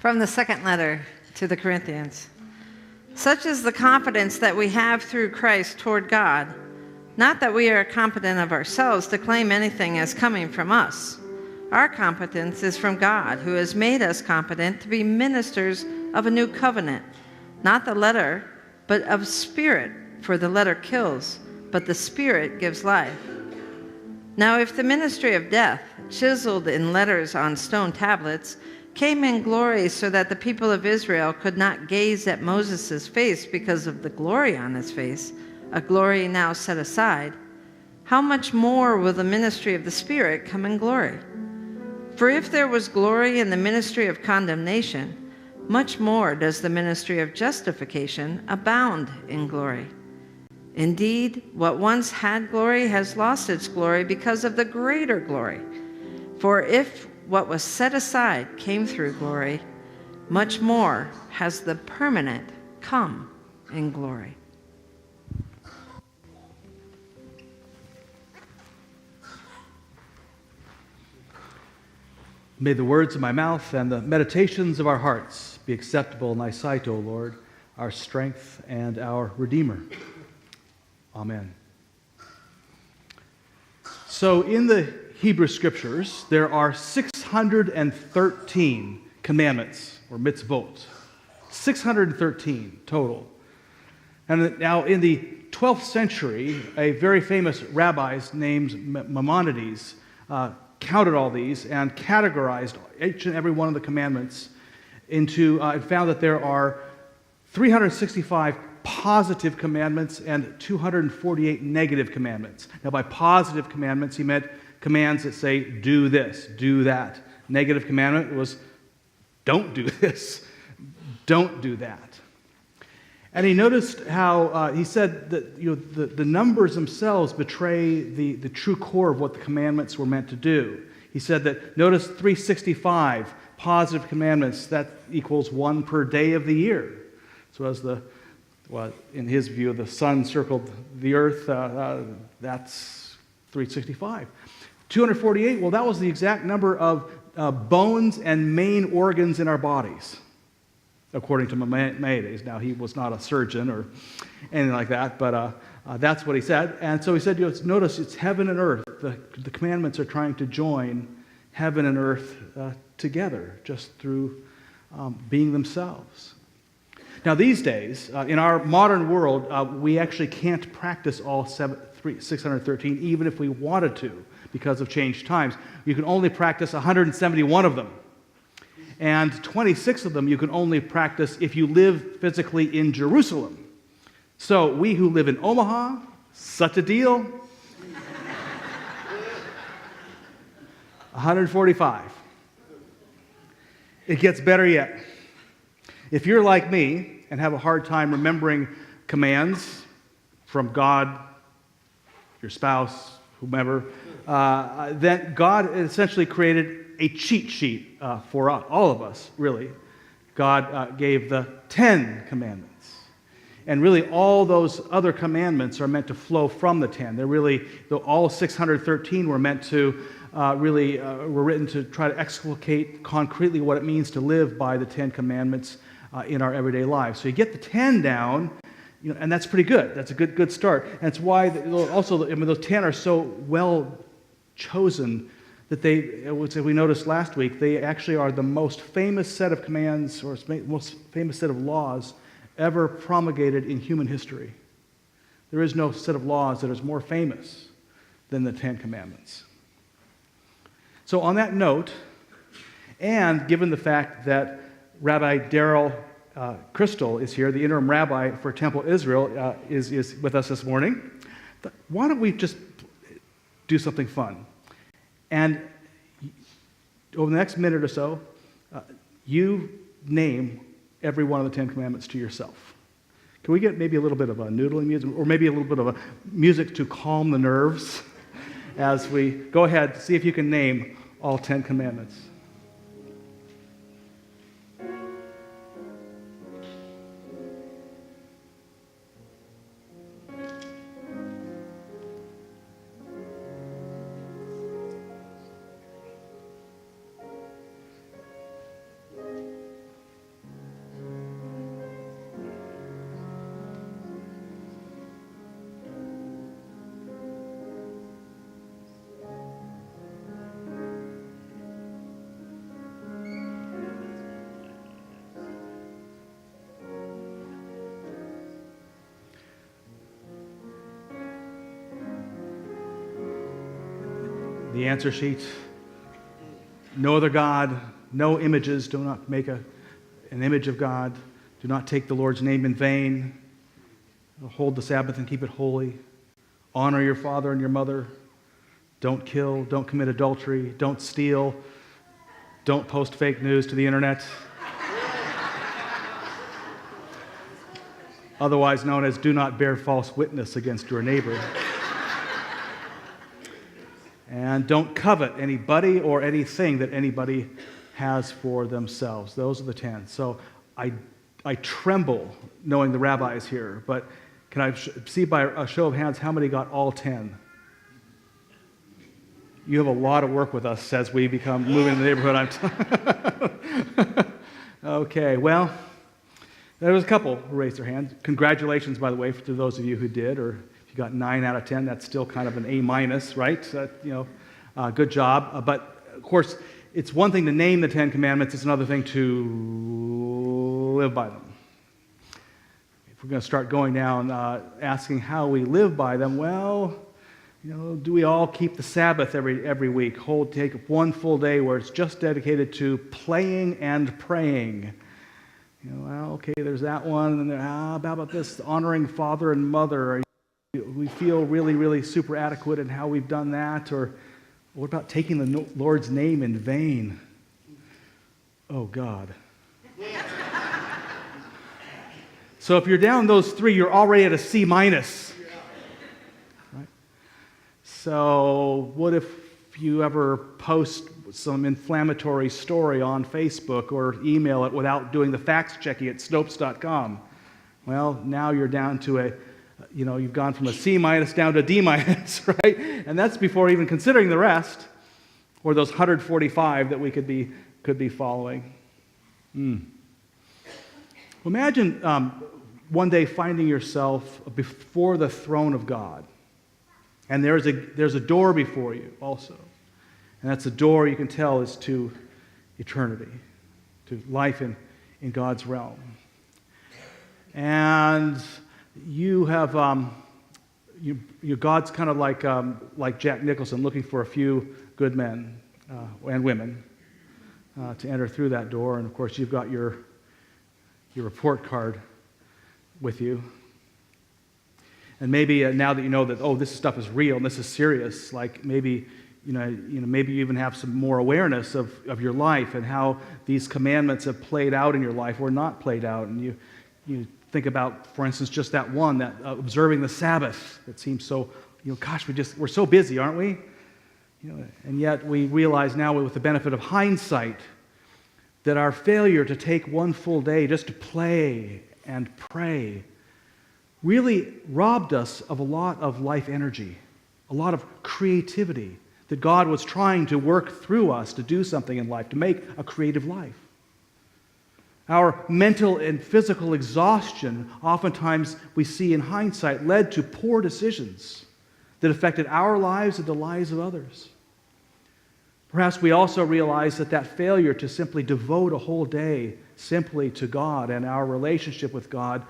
From the second letter to the Corinthians. Such is the confidence that we have through Christ toward God, not that we are competent of ourselves to claim anything as coming from us. Our competence is from God, who has made us competent to be ministers of a new covenant, not the letter, but of spirit, for the letter kills, but the spirit gives life. Now if the ministry of death, chiseled in letters on stone tablets, came in glory so that the people of Israel could not gaze at Moses' face because of the glory on his face, a glory now set aside, how much more will the ministry of the Spirit come in glory? For if there was glory in the ministry of condemnation, much more does the ministry of justification abound in glory. Indeed, what once had glory has lost its glory because of the greater glory. For if what was set aside came through glory, much more has the permanent come in glory. May the words of my mouth and the meditations of our hearts be acceptable in thy sight, O Lord, our strength and our Redeemer. Amen. So in the Hebrew Scriptures, there are 613 commandments, or mitzvot. 613 total. And now in the 12th century, a very famous rabbi named Maimonides counted all these and categorized each and every one of the commandments into, and found that there are 365 positive commandments and 248 negative commandments. Now by positive commandments, he meant commands that say, do this, do that. Negative commandment was, don't do this, don't do that. And he noticed how, he said that the numbers themselves betray the true core of what the commandments were meant to do. He said that, notice 365 positive commandments, that equals one per day of the year. So as in his view, the sun circled the earth, that's 365. 248, well, that was the exact number of bones and main organs in our bodies, according to Maimonides. Now, he was not a surgeon or anything like that, but that's what he said. And so he said, notice it's heaven and earth. The commandments are trying to join heaven and earth together, just through being themselves. Now, these days, in our modern world, we actually can't practice all 613, even if we wanted to, because of changed times. You can only practice 171 of them. And 26 of them you can only practice if you live physically in Jerusalem. So we who live in Omaha, such a deal. 145. It gets better yet. If you're like me and have a hard time remembering commands from God, your spouse, whomever, then God essentially created a cheat sheet for all of us, really. God gave the 10 commandments. And really, all those other commandments are meant to flow from the 10. They're really, all 613 were meant to were written to try to explicate concretely what it means to live by the 10 commandments in our everyday lives. So you get the 10 down, and that's pretty good. That's a good start. And it's why also, those 10 are so well chosen that they, as we noticed last week, they actually are the most famous set of commands or most famous set of laws ever promulgated in human history. There is no set of laws that is more famous than the 10 Commandments. So on that note, and given the fact that Rabbi Darrell Crystal is here, the interim rabbi for Temple Israel, is with us this morning, why don't we just do something fun? And over the next minute or so, you name every one of the 10 Commandments to yourself. Can we get maybe a little bit of a noodling music, or maybe a little bit of a music to calm the nerves as we go ahead, see if you can name all 10 Commandments. the answer sheet. No other God, no images. Do not make an image of God. Do not take the Lord's name in vain. Hold the Sabbath and keep it holy. Honor your father and your mother. Don't kill. Don't commit adultery. Don't steal. Don't post fake news to the internet. Otherwise known as do not bear false witness against your neighbor. And don't covet anybody or anything that anybody has for themselves. Those are the 10. So I tremble knowing the rabbi is here, but can I see by a show of hands how many got all 10? You have a lot of work with us as we become moving in the neighborhood. Okay, well, there was a couple who raised their hands. Congratulations, by the way, to those of you who did, or if you got 9 out of 10, that's still kind of an A-, right? Good job. But, of course, it's one thing to name the 10 commandments. It's another thing to live by them. If we're going to start going down asking how we live by them, well, do we all keep the Sabbath every week? Take one full day where it's just dedicated to playing and praying. Okay, there's that one. And then how about this, honoring father and mother? We feel really, really super adequate in how we've done that. Or what about taking the Lord's name in vain? Oh, God. So if you're down those 3, you're already at a C-. Right? So what if you ever post some inflammatory story on Facebook or email it without doing the fact checking at Snopes.com? Well, now you're down to you've gone from a C- down to a D-, right? And that's before even considering the rest, or those 145 that we could be following. Imagine one day finding yourself before the throne of God, and there's a door before you also. And that's a door you can tell is to eternity, to life in God's realm. And you have, God's kind of like Jack Nicholson looking for a few good men and women to enter through that door. And of course, you've got your report card with you. And maybe now that you know that, this stuff is real and this is serious, like maybe maybe you even have some more awareness of your life and how these commandments have played out in your life or not played out. And you think about, for instance, just that one, that observing the Sabbath. That seems so, gosh, we're so busy, aren't we? And yet we realize now with the benefit of hindsight that our failure to take one full day just to play and pray really robbed us of a lot of life energy, a lot of creativity that God was trying to work through us to do something in life, to make a creative life. Our mental and physical exhaustion, oftentimes we see in hindsight, led to poor decisions that affected our lives and the lives of others. Perhaps we also realize that failure to simply devote a whole day simply to God and our relationship with God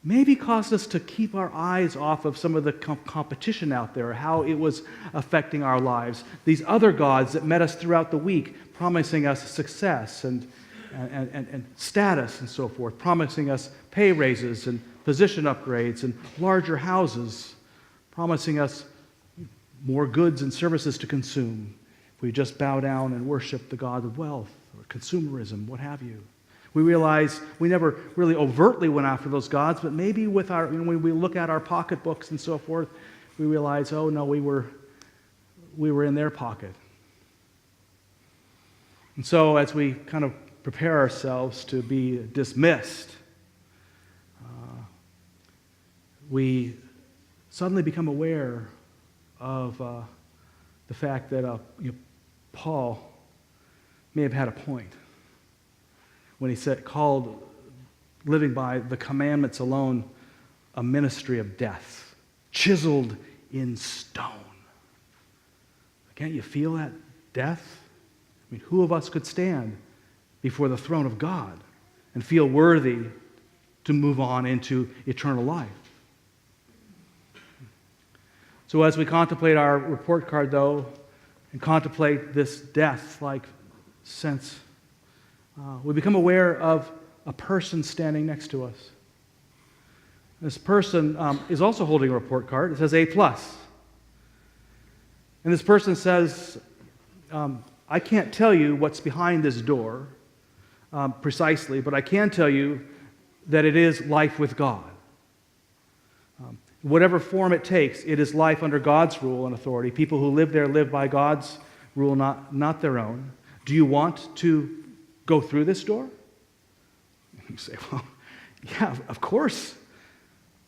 maybe caused us to keep our eyes off of some of the competition out there, how it was affecting our lives. These other gods that met us throughout the week, promising us success and status and so forth, promising us pay raises and position upgrades and larger houses, promising us more goods and services to consume if we just bow down and worship the god of wealth or consumerism, what have you. We realize we never really overtly went after those gods, but maybe with when we look at our pocketbooks and so forth, we realize, oh no, we were in their pocket. And so as we kind of prepare ourselves to be dismissed, we suddenly become aware of the fact that Paul may have had a point when he called living by the commandments alone a ministry of death, chiseled in stone. Can't you feel that death? I mean, who of us could stand before the throne of God and feel worthy to move on into eternal life? So as we contemplate our report card, though, and contemplate this death-like sense, we become aware of a person standing next to us. This person is also holding a report card. It says A+. And this person says, I can't tell you what's behind this door precisely, but I can tell you that it is life with God. Whatever form it takes, it is life under God's rule and authority. People who live there live by God's rule, not their own. Do you want to go through this door? You say, well, yeah, of course.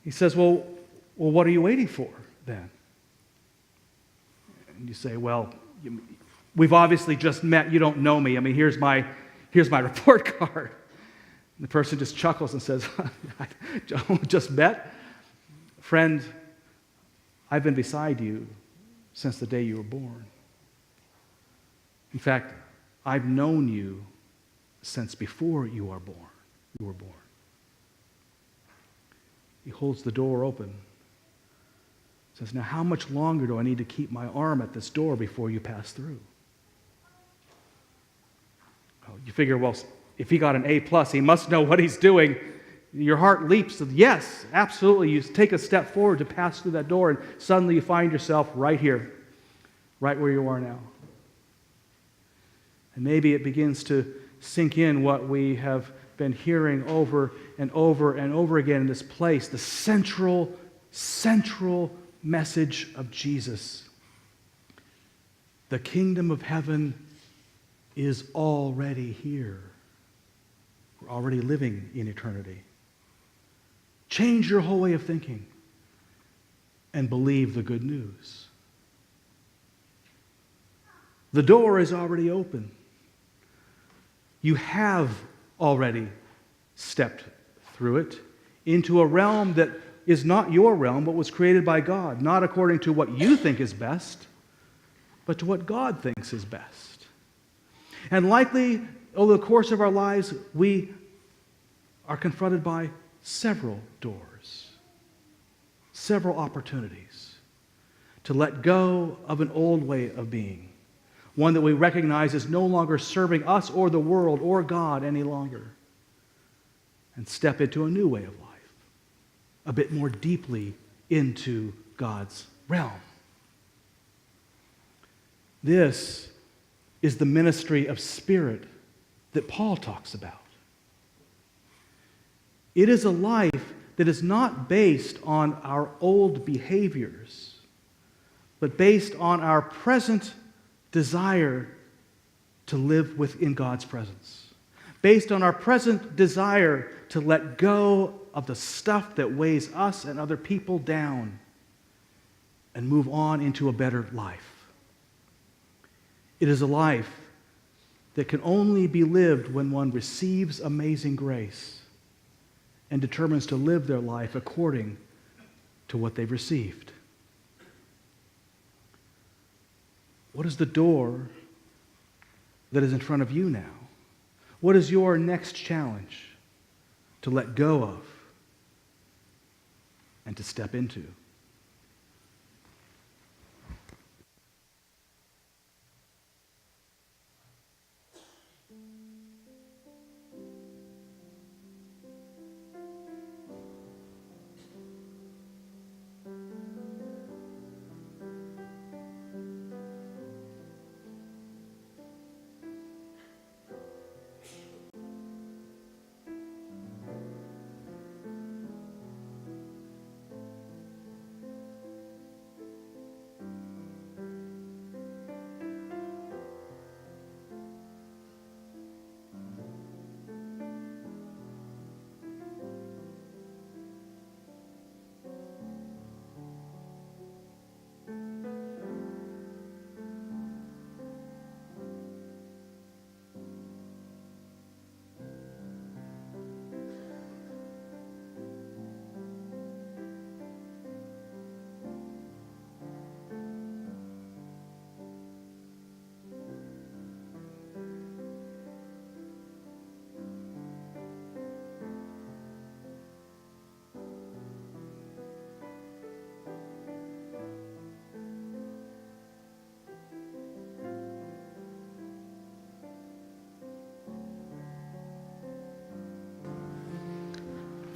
He says, well, what are you waiting for then? And you say, well, we've obviously just met. You don't know me. I mean, here's my report card. And the person just chuckles and says, just met? Friend, I've been beside you since the day you were born. In fact, I've known you since before you were born. He holds the door open. Says, now how much longer do I need to keep my arm at this door before you pass through? Well, you figure, well, if he got an A+, he must know what he's doing. Your heart leaps. Yes, absolutely. You take a step forward to pass through that door, and suddenly you find yourself right here, right where you are now. And maybe it begins to sink in what we have been hearing over and over and over again in this place, the central message of Jesus. The kingdom of heaven is already here. We're already living in eternity. Change your whole way of thinking and believe the good news. The door is already open. You have already stepped through it into a realm that is not your realm, but was created by God, not according to what you think is best, but to what God thinks is best. And likely, over the course of our lives, we are confronted by several doors, several opportunities to let go of an old way of being, one that we recognize is no longer serving us or the world or God any longer, and step into a new way of life, a bit more deeply into God's realm. This is the ministry of spirit that Paul talks about. It is a life that is not based on our old behaviors, but based on our present desire to live within God's presence. Based on our present desire to let go of the stuff that weighs us and other people down and move on into a better life. It is a life that can only be lived when one receives amazing grace and determines to live their life according to what they've received. What is the door that is in front of you now? What is your next challenge to let go of and to step into?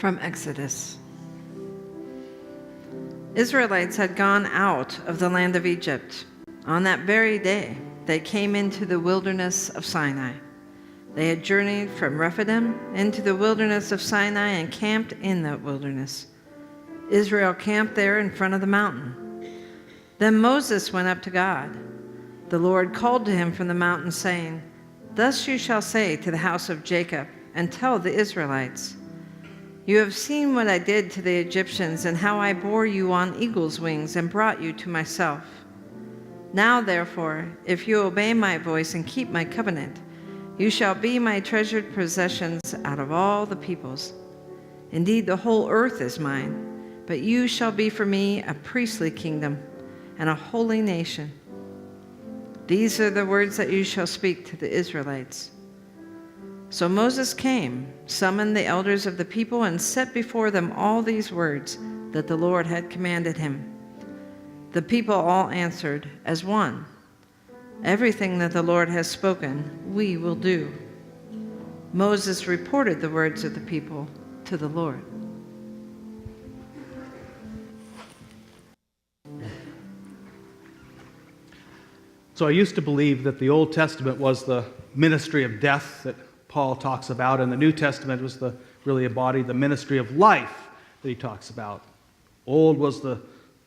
From Exodus. Israelites had gone out of the land of Egypt. On that very day, they came into the wilderness of Sinai. They had journeyed from Rephidim into the wilderness of Sinai and camped in the wilderness. Israel camped there in front of the mountain. Then Moses went up to God. The Lord called to him from the mountain, saying, "Thus you shall say to the house of Jacob, and tell the Israelites, you have seen what I did to the Egyptians, and how I bore you on eagle's wings and brought you to myself. Now, therefore, if you obey my voice and keep my covenant, you shall be my treasured possessions out of all the peoples. Indeed, the whole earth is mine, but you shall be for me a priestly kingdom and a holy nation. These are the words that you shall speak to the Israelites." So Moses came, summoned the elders of the people, and set before them all these words that the Lord had commanded him. The people all answered as one, "Everything that the Lord has spoken, we will do." Moses reported the words of the people to the Lord. So I used to believe that the Old Testament was the ministry of death that Paul talks about, and the New Testament was really embodied the ministry of life that he talks about. Old was the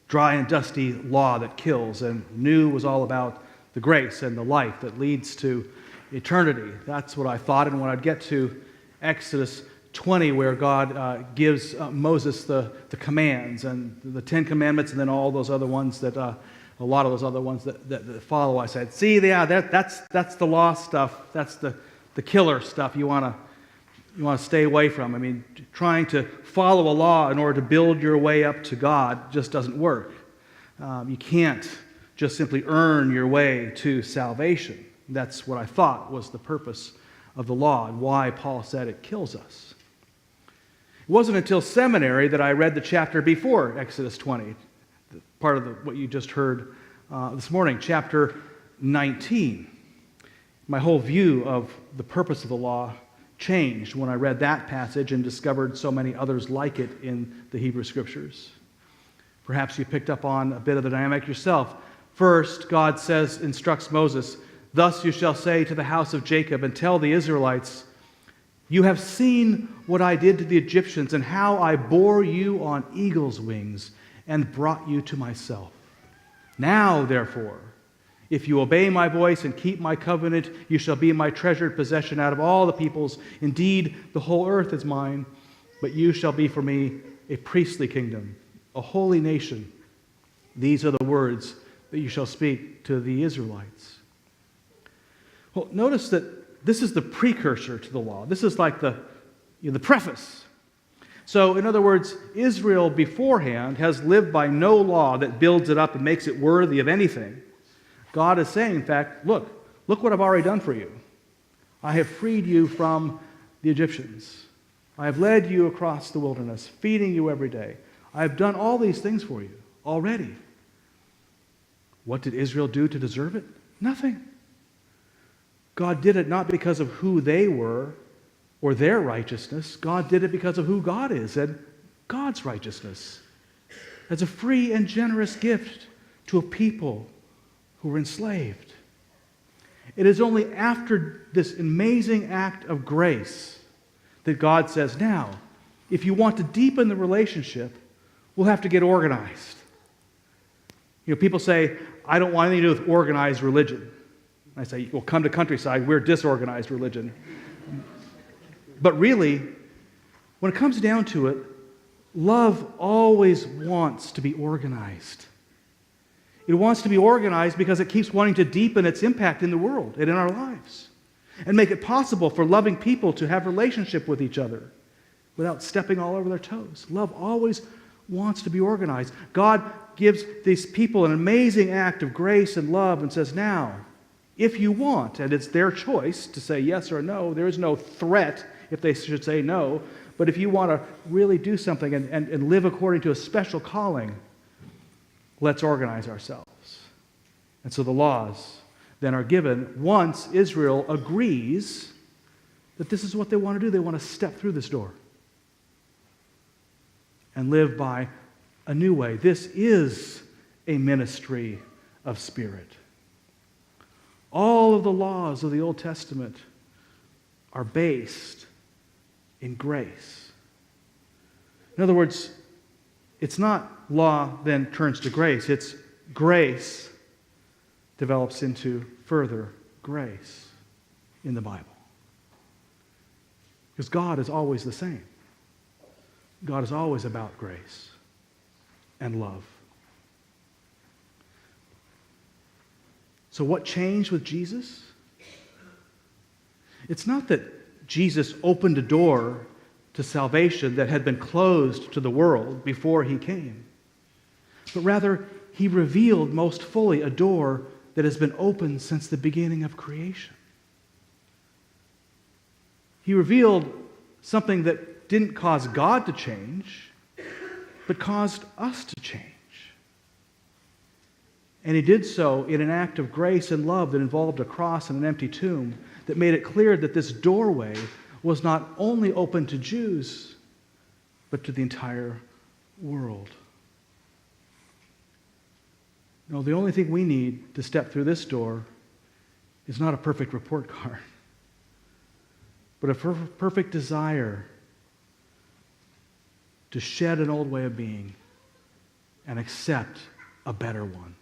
dry and dusty law that kills, and new was all about the grace and the life that leads to eternity. That's what I thought, and when I'd get to Exodus 20, where God gives Moses the commands and the 10 Commandments, and then all those other ones that a lot of those other ones that follow, I said, "See, yeah, that's the law stuff. That's the killer stuff you want to stay away from." I mean, trying to follow a law in order to build your way up to God just doesn't work. You can't just simply earn your way to salvation. That's what I thought was the purpose of the law and why Paul said it kills us. It wasn't until seminary that I read the chapter before Exodus 20, part of what you just heard this morning, chapter 19. My whole view of the purpose of the law changed when I read that passage and discovered so many others like it in the Hebrew Scriptures. Perhaps you picked up on a bit of the dynamic yourself. First, God instructs Moses, "Thus you shall say to the house of Jacob and tell the Israelites, you have seen what I did to the Egyptians and how I bore you on eagle's wings and brought you to myself. Now, therefore, if you obey my voice and keep my covenant, you shall be my treasured possession out of all the peoples. Indeed, the whole earth is mine, but you shall be for me a priestly kingdom, a holy nation. These are the words that you shall speak to the Israelites." Well, notice that this is the precursor to the law. This is like the preface. So, in other words, Israel beforehand has lived by no law that builds it up and makes it worthy of anything. God is saying, in fact, look what I've already done for you. I have freed you from the Egyptians. I have led you across the wilderness, feeding you every day. I have done all these things for you already. What did Israel do to deserve it? Nothing. God did it not because of who they were or their righteousness. God did it because of who God is and God's righteousness. As a free and generous gift to a people who were enslaved. It is only after this amazing act of grace that God says, now, if you want to deepen the relationship, we'll have to get organized. People say, I don't want anything to do with organized religion. I say, well, come to Countryside, we're disorganized religion. But really, when it comes down to it, love always wants to be organized. It wants to be organized because it keeps wanting to deepen its impact in the world and in our lives and make it possible for loving people to have relationship with each other without stepping all over their toes. Love always wants to be organized. God gives these people an amazing act of grace and love and says, now, if you want, and it's their choice to say yes or no, there is no threat if they should say no, but if you want to really do something and live according to a special calling, let's organize ourselves. And so the laws then are given once Israel agrees that this is what they want to do. They want to step through this door. and live by a new way. This is a ministry of spirit. All of the laws of the Old Testament are based in grace. In other words, it's not law then turns to grace. It's grace develops into further grace in the Bible. Because God is always the same. God is always about grace and love. So what changed with Jesus? It's not that Jesus opened a door to salvation that had been closed to the world before he came, but rather he revealed most fully a door that has been open since the beginning of creation. He revealed something that didn't cause God to change, but caused us to change. And he did so in an act of grace and love that involved a cross and an empty tomb that made it clear that this doorway was not only open to Jews, but to the entire world. No, the only thing we need to step through this door is not a perfect report card, but a perfect desire to shed an old way of being and accept a better one.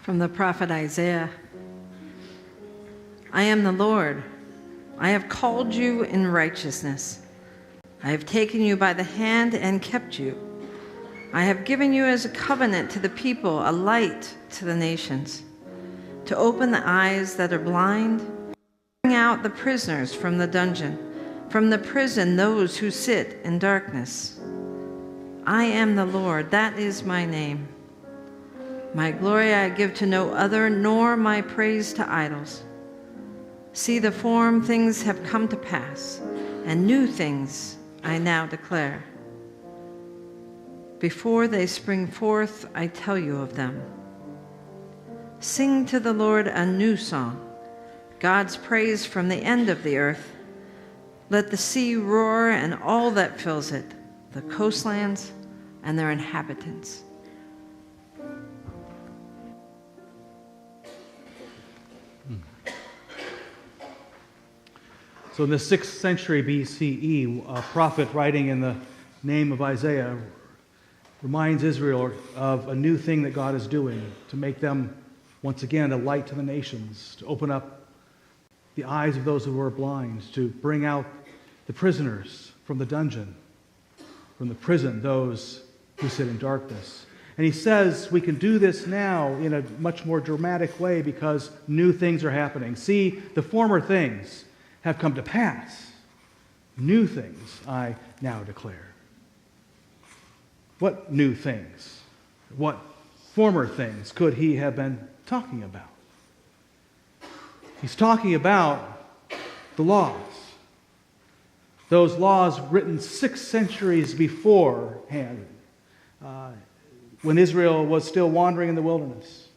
From the prophet Isaiah. I am the Lord. I have called you in righteousness. I have taken you by the hand and kept you. I have given you as a covenant to the people, a light to the nations, to open the eyes that are blind, bring out the prisoners from the dungeon, from the prison those who sit in darkness. I am the Lord, that is my name. My glory I give to no other, nor my praise to idols. See, the former things have come to pass, and new things I now declare. Before they spring forth, I tell you of them. Sing to the Lord a new song, God's praise from the end of the earth. Let the sea roar and all that fills it, the coastlands and their inhabitants. So in the 6th century BCE, a prophet writing in the name of Isaiah reminds Israel of a new thing that God is doing to make them, once again, a light to the nations, to open up the eyes of those who were blind, to bring out the prisoners from the dungeon, from the prison, those who sit in darkness. And he says we can do this now in a much more dramatic way because new things are happening. See, the former things have come to pass. New things I now declare. What new things? What former things could he have been talking about? He's talking about the laws. Those laws written 6 centuries beforehand, when Israel was still wandering in the wilderness.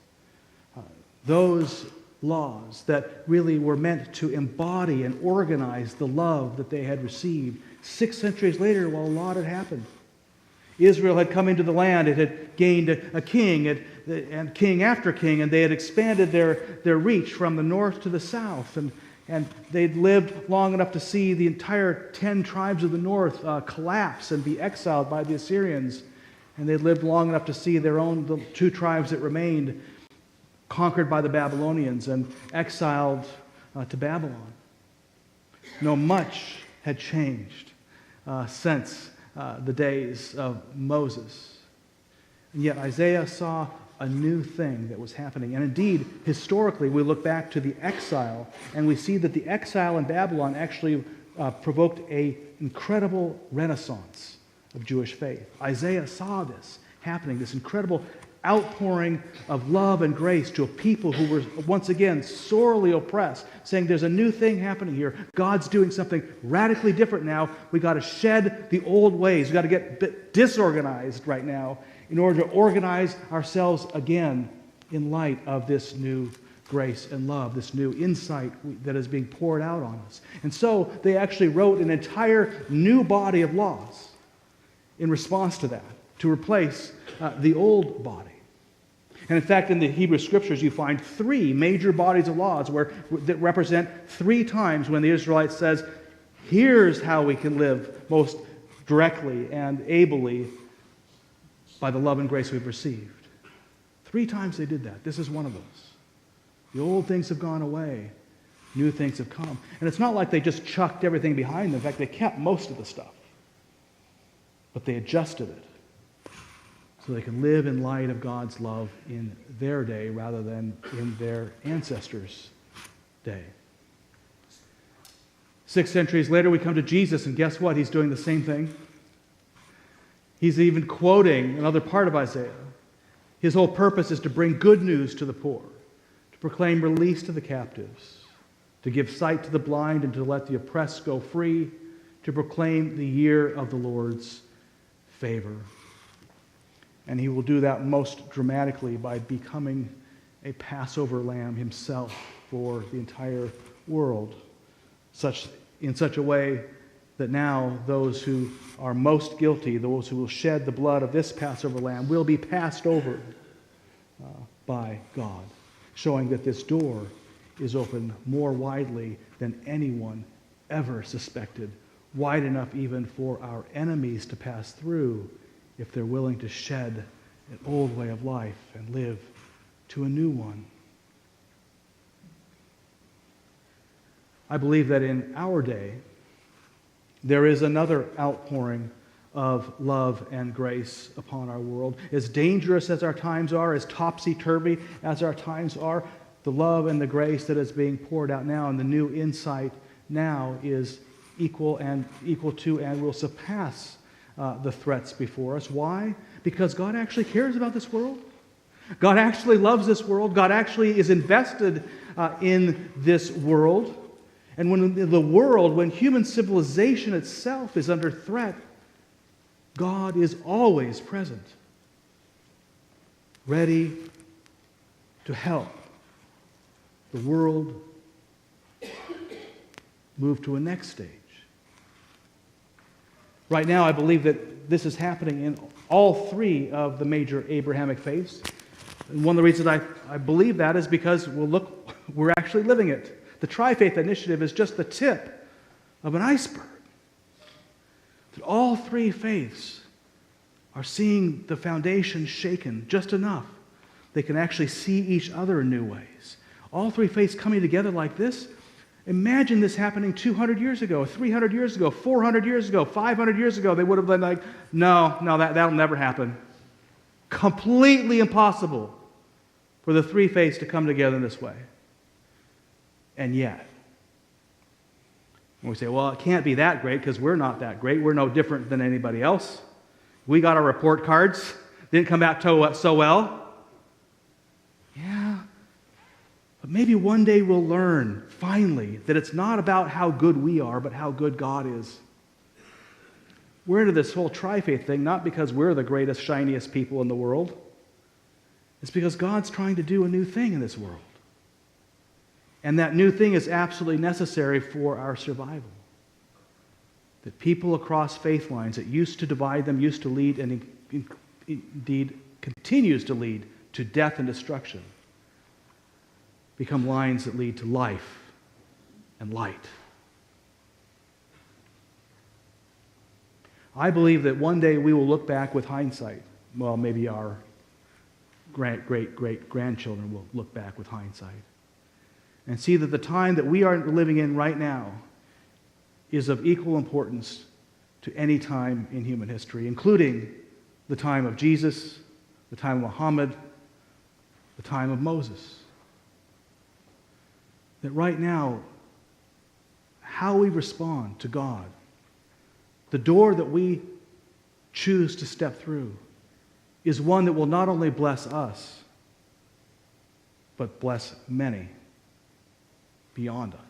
Those laws that really were meant to embody and organize the love that they had received. 6 centuries later, while a lot had happened. Israel had come into the land, it had gained a king and king after king, and they had expanded their reach from the north to the south, and they'd lived long enough to see the entire 10 tribes of the north collapse and be exiled by the Assyrians, and they'd lived long enough to see the 2 tribes that remained conquered by the Babylonians and exiled to Babylon. No, much had changed since the days of Moses. And yet Isaiah saw a new thing that was happening. And indeed, historically, we look back to the exile, and we see that the exile in Babylon actually provoked an incredible renaissance of Jewish faith. Isaiah saw this happening, this incredible outpouring of love and grace to a people who were once again sorely oppressed, saying there's a new thing happening here. God's doing something radically different now. We got to shed the old ways. We got to get a bit disorganized right now in order to organize ourselves again in light of this new grace and love, this new insight that is being poured out on us. And so they actually wrote an entire new body of laws in response to that, to replace the old body. And in fact, in the Hebrew Scriptures, you find 3 major bodies of laws that represent 3 times when the Israelite says, here's how we can live most directly and ably by the love and grace we've received. 3 times they did that. This is one of those. The old things have gone away. New things have come. And it's not like they just chucked everything behind them. In fact, they kept most of the stuff. But they adjusted it so they can live in light of God's love in their day rather than in their ancestors' day. 6 centuries later, we come to Jesus, and guess what? He's doing the same thing. He's even quoting another part of Isaiah. His whole purpose is to bring good news to the poor, to proclaim release to the captives, to give sight to the blind, and to let the oppressed go free, to proclaim the year of the Lord's favor. And he will do that most dramatically by becoming a Passover lamb himself for the entire world, in such a way that now those who are most guilty, those who will shed the blood of this Passover lamb, will be passed over by God, showing that this door is open more widely than anyone ever suspected, wide enough even for our enemies to pass through if they're willing to shed an old way of life and live to a new one. I believe that in our day, there is another outpouring of love and grace upon our world. As dangerous as our times are, as topsy-turvy as our times are, the love and the grace that is being poured out now and the new insight now is equal to and will surpass the threats before us. Why? Because God actually cares about this world. God actually loves this world. God actually is invested in this world. And when human civilization itself is under threat, God is always present, ready to help the world move to a next stage. Right now, I believe that this is happening in all three of the major Abrahamic faiths. And one of the reasons I believe that is because, well, look, we're actually living it. The Tri-Faith Initiative is just the tip of an iceberg. That all three faiths are seeing the foundation shaken just enough they can actually see each other in new ways. All three faiths coming together like this. Imagine this happening 200 years ago, 300 years ago, 400 years ago, 500 years ago. They would have been like, no, that'll never happen. Completely impossible for the three faiths to come together in this way. And yet, when we say, well, it can't be that great because we're not that great. We're no different than anybody else. We got our report cards. Didn't come out so well. Yeah. But maybe one day we'll learn, finally, that it's not about how good we are, but how good God is. We're into this whole tri-faith thing not because we're the greatest, shiniest people in the world. It's because God's trying to do a new thing in this world. And that new thing is absolutely necessary for our survival. That people across faith lines that used to divide them, used to lead, and indeed continues to lead to death and destruction, become lines that lead to life and light. I believe that one day we will look back with hindsight. Well, maybe our great-great-grandchildren will look back with hindsight and see that the time that we are living in right now is of equal importance to any time in human history, including the time of Jesus, the time of Muhammad, the time of Moses. That right now, how we respond to God, the door that we choose to step through, is one that will not only bless us, but bless many beyond us.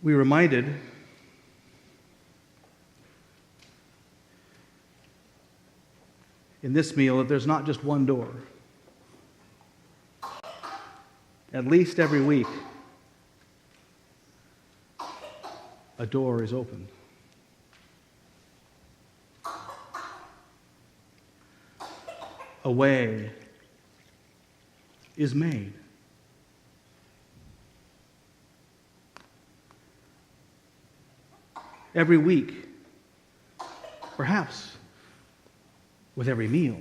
We're reminded in this meal that there's not just one door. At least every week, a door is opened. A way is made. Every week, perhaps with every meal,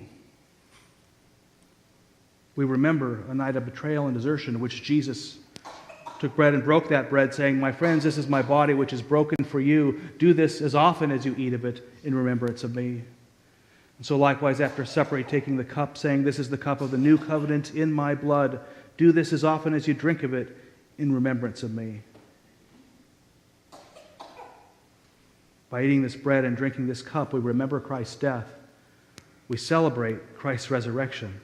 we remember a night of betrayal and desertion in which Jesus took bread and broke that bread, saying, "My friends, this is my body which is broken for you. Do this as often as you eat of it in remembrance of me." And so likewise after supper, taking the cup, saying, "This is the cup of the new covenant in my blood. Do this as often as you drink of it in remembrance of me." By eating this bread and drinking this cup, we remember Christ's death. We celebrate Christ's resurrection.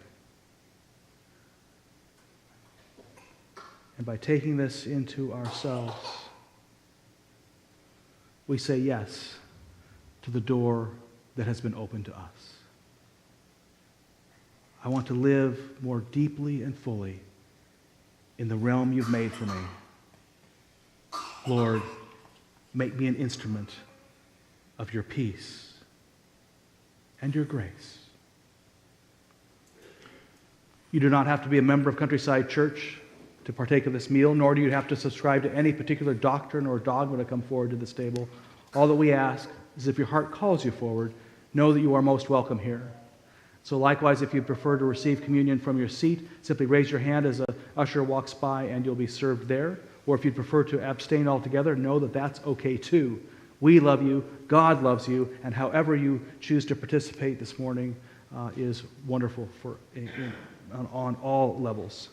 And by taking this into ourselves, we say yes to the door that has been opened to us. I want to live more deeply and fully in the realm you've made for me. Lord, make me an instrument of your peace and your grace. You do not have to be a member of Countryside Church to partake of this meal, nor do you have to subscribe to any particular doctrine or dogma to come forward to this table. All that we ask is if your heart calls you forward, know that you are most welcome here. So likewise, if you prefer to receive communion from your seat, simply raise your hand as an usher walks by and you'll be served there. Or if you'd prefer to abstain altogether, know that that's okay too. We love you, God loves you, and however you choose to participate this morning is wonderful on all levels.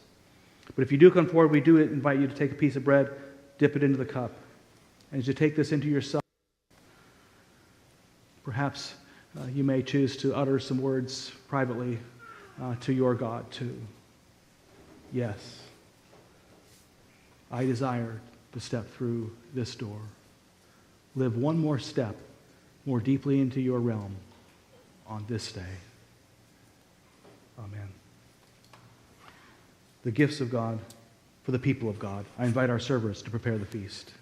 But if you do come forward, we do invite you to take a piece of bread, dip it into the cup. And as you take this into yourself, perhaps you may choose to utter some words privately to your God too. Yes, I desire to step through this door. Live one more step more deeply into your realm on this day. Amen. The gifts of God for the people of God. I invite our servers to prepare the feast.